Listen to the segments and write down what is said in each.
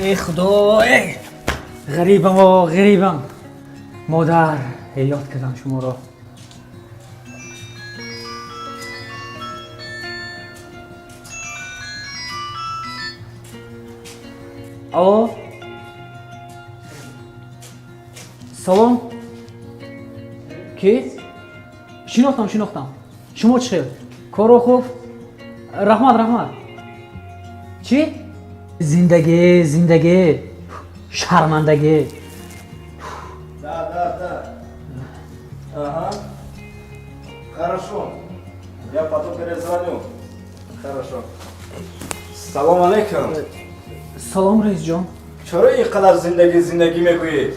ای خدا ای غریبم و غریبم. مادر یاد کردم شما را. آه سلام. کی؟ شناختم. شما چه؟ کارو خوب؟ رحمت. چی؟ زندگی شرمندگی. Да. Ага. Хорошо. Я потом перезвоню. Хорошо. Салом алейкум. سلام رئیس جان. چرا اینقدر زندگی میگویی؟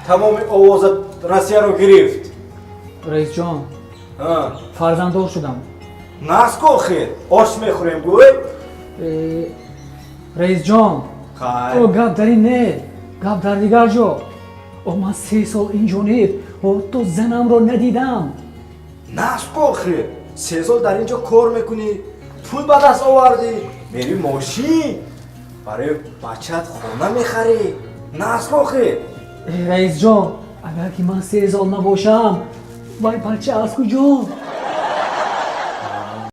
تمام اوضاع روسیه رو گرفت. رئیس جان ها. فرزنددار شدم. نسکو خیر. آش میخوریم گوی؟ رئیس جان خیر. او گپ در این نه، گپ در دیگر جا. او من 3 سال اینجا نیست و تو زنم رو ندیدم. نسکو خیر. 3 سال در اینجا کار میکنی؟ پول به دست آوردی؟ میری ماشین؟ برای بچت خونه میخری؟ نسکو خیر. رئیس جان اگر که من 3 سال نباشم وای بچه از کجا؟